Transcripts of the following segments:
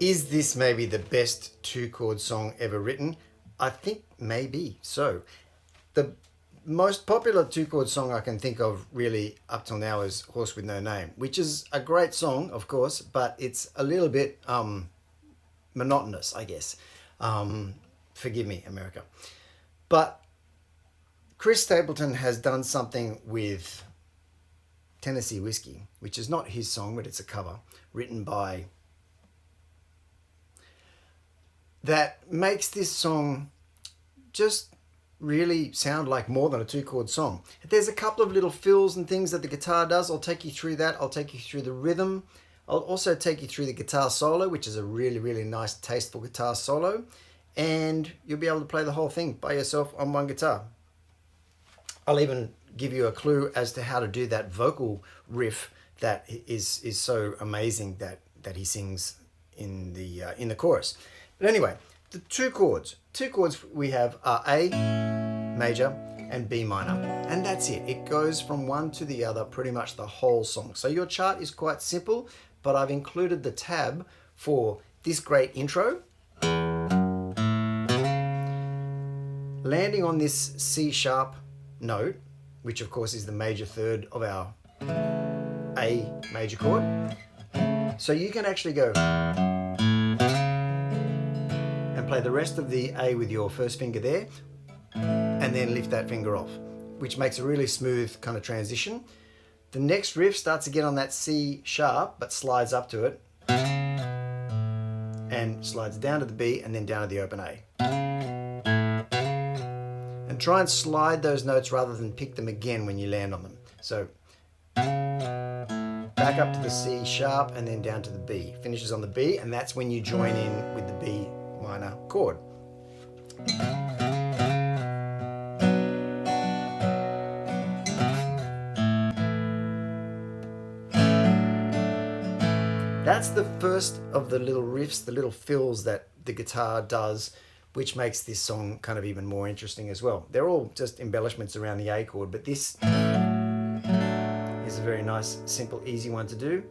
Is this maybe the best two-chord song ever written? I think maybe so. The most popular two-chord song I can think of really up till now is Horse with No Name, which is a great song, of course, but it's a little bit monotonous, I guess. Forgive me, America. But Chris Stapleton has done something with Tennessee Whiskey, which is not his song, but it's a cover written by, that makes this song just really sound like more than a two-chord song. There's a couple of little fills and things that the guitar does. I'll take you through that. I'll take you through the rhythm. I'll also take you through the guitar solo, which is a really, really nice, tasteful guitar solo. And you'll be able to play the whole thing by yourself on one guitar. I'll even give you a clue as to how to do that vocal riff that is so amazing that he sings in the chorus. But anyway, the two chords we have are A major and B minor, and that's it. It goes from one to the other pretty much the whole song. So your chart is quite simple, but I've included the tab for this great intro. Landing on this C sharp note, which of course is the major third of our A major chord. So you can actually go and play the rest of the A with your first finger there, and then lift that finger off, which makes a really smooth kind of transition. The next riff starts again on that C sharp, but slides up to it, and slides down to the B, and then down to the open A. And try and slide those notes rather than pick them again when you land on them. So back up to the C sharp and then down to the B. Finishes on the B, and that's when you join in with the B minor chord. That's the first of the little riffs, the little fills that the guitar does, which makes this song kind of even more interesting as well. They're all just embellishments around the A chord, but this is a very nice, simple, easy one to do.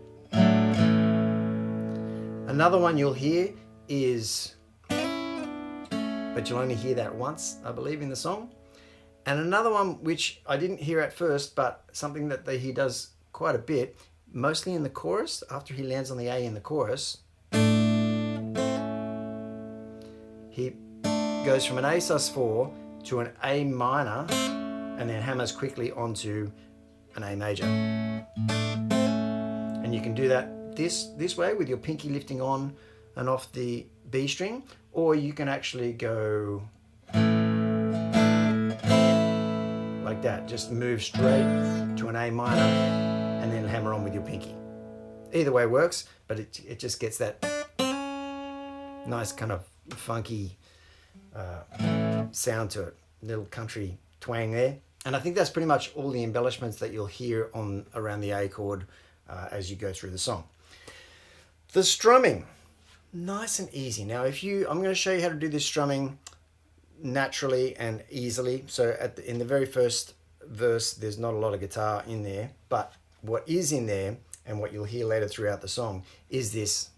Another one you'll hear is, but you'll only hear that once, I believe, in the song. And another one which I didn't hear at first, but something that he does quite a bit, mostly in the chorus, after he lands on the A in the chorus, he goes from an A sus4 to an A minor and then hammers quickly onto an A major. And you can do that this way with your pinky lifting on and off the B string, or you can actually go like that, just move straight to an A minor and then hammer on with your pinky. Either way works, but it just gets that nice kind of funky sound to it, little country twang there. And I think that's pretty much all the embellishments that you'll hear on around the A chord as you go through the song. The strumming, nice and easy. Now I'm going to show you how to do this strumming naturally and easily. So in the very first verse, there's not a lot of guitar in there, but what is in there and what you'll hear later throughout the song is this.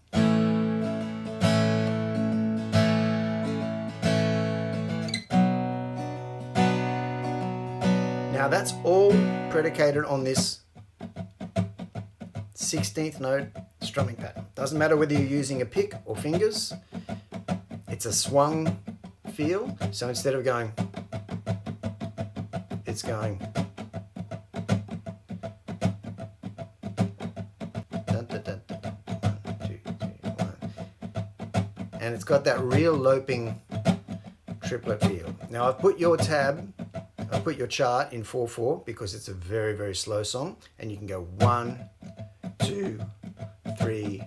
Now that's all predicated on this 16th note strumming pattern. Doesn't matter whether you're using a pick or fingers, it's a swung feel. So instead of going, it's going. Dun, dun, dun, dun, dun. 1, 2, 3, 1. And it's got that real loping triplet feel. Now I've put your chart in 4/4 because it's a very, very slow song, and you can go 1, 2, 3,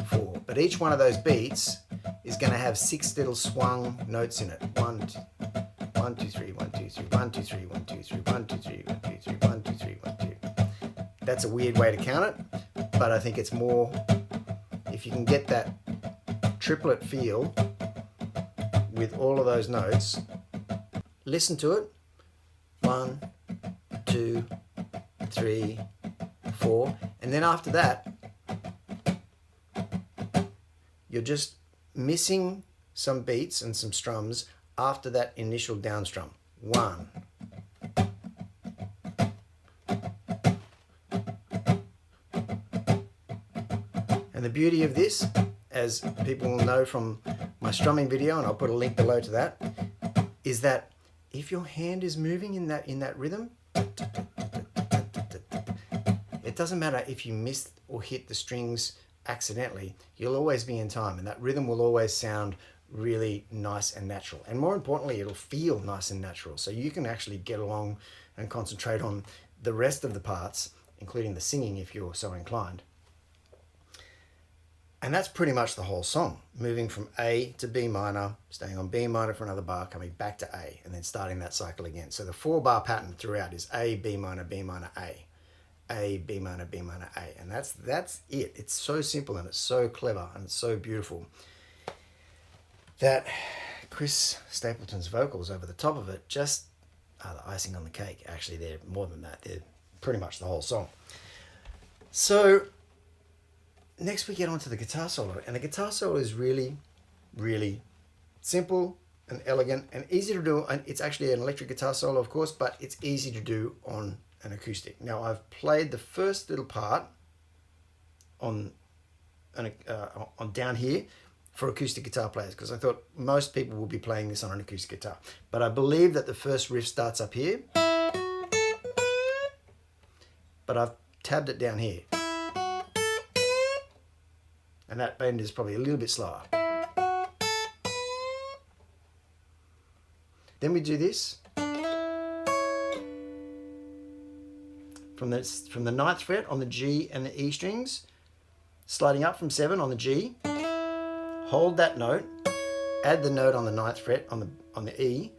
4. But each one of those beats is going to have 6 little swung notes in it. 1, 2, 3, 1, 2, 3, 1, 2, 3, 1, 2, 3, 1, 2, 3, 1, 2, 3, 1, 2, 3, 1, 2. That's a weird way to count it, but I think it's more, if you can get that triplet feel with all of those notes, listen to it. 1, 2, 3, 4, and then after that, you're just missing some beats and some strums after that initial down strum. 1. And the beauty of this, as people will know from my strumming video, and I'll put a link below to that, is that if your hand is moving in that rhythm, it doesn't matter if you miss or hit the strings accidentally, you'll always be in time, and that rhythm will always sound really nice and natural. And more importantly, it'll feel nice and natural, so you can actually get along and concentrate on the rest of the parts, including the singing if you're so inclined. And that's pretty much the whole song, moving from A to B minor, staying on B minor for another bar, coming back to A, and then starting that cycle again. So the 4-bar pattern throughout is A, B minor, A. A, B minor, A. And that's it. It's so simple and it's so clever and it's so beautiful that Chris Stapleton's vocals over the top of it just are the icing on the cake. Actually, they're more than that. They're pretty much the whole song. So next we get on to the guitar solo, and the guitar solo is really, really simple and elegant and easy to do. And it's actually an electric guitar solo, of course, but it's easy to do on an acoustic. Now I've played the first little part on down here for acoustic guitar players, because I thought most people will be playing this on an acoustic guitar. But I believe that the first riff starts up here, but I've tabbed it down here. And that bend is probably a little bit slower. Then we do this. From the 9th fret on the G and the E strings, sliding up from 7 on the G, hold that note, add the note on the 9th fret on the E,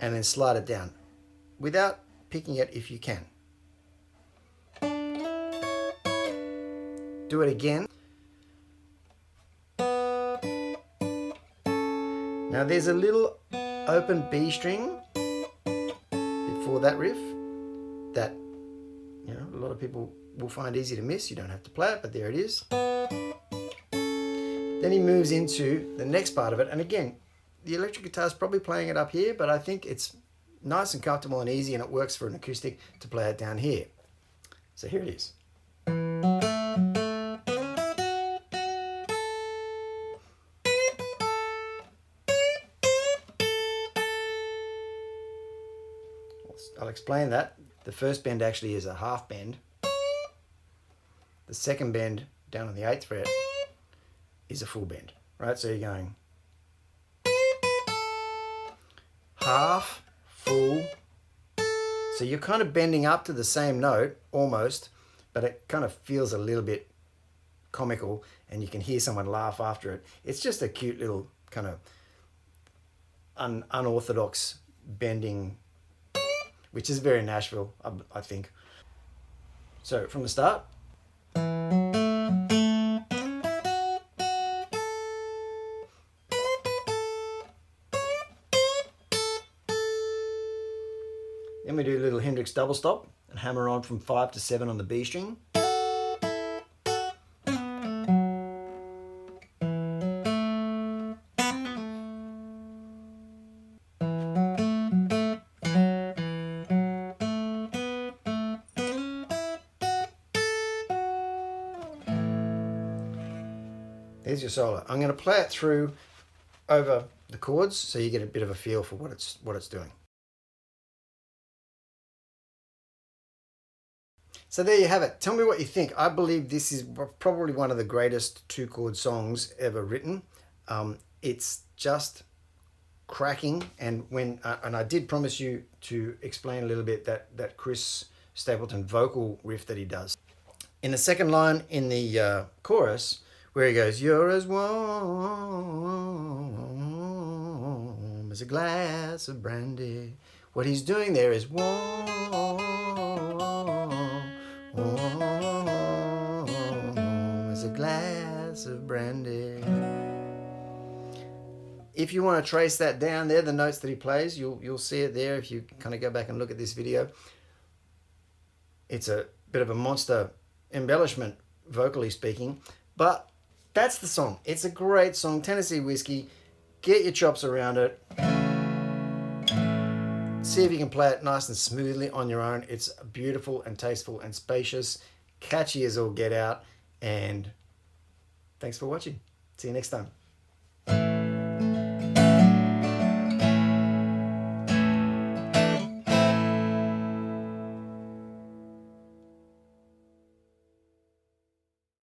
and then slide it down without picking it if you can. Do it again. Now there's a little open B string before that riff that, you know, a lot of people will find easy to miss. You don't have to play it, but there it is. Then he moves into the next part of it, and again, the electric guitar is probably playing it up here, but I think it's nice and comfortable and easy, and it works for an acoustic to play it down here. So here it is. I'll explain that. The first bend actually is a half bend. The second bend down on the 8th fret is a full bend, right? So you're going half, full. So you're kind of bending up to the same note almost, but it kind of feels a little bit comical and you can hear someone laugh after it. It's just a cute little kind of unorthodox bending, which is very Nashville, I think. So from the start. Then we do a little Hendrix double stop and hammer on from 5 to 7 on the B string. There's your solo. I'm going to play it through over the chords so you get a bit of a feel for what it's doing. So there you have it. Tell me what you think. I believe this is probably one of the greatest 2-chord songs ever written. It's just cracking, and and I did promise you to explain a little bit that Chris Stapleton vocal riff that he does. In the second line in the chorus, where he goes, "You're as warm as a glass of brandy." What he's doing there is warm as a glass of brandy. If you want to trace that down, they're the notes that he plays. You'll see it there if you kind of go back and look at this video. It's a bit of a monster embellishment, vocally speaking, but That's the song. It's a great song. Tennessee Whiskey. Get your chops around it. See if you can play it nice and smoothly on your own. It's beautiful and tasteful and spacious. Catchy as all get out. And thanks for watching. See you next time.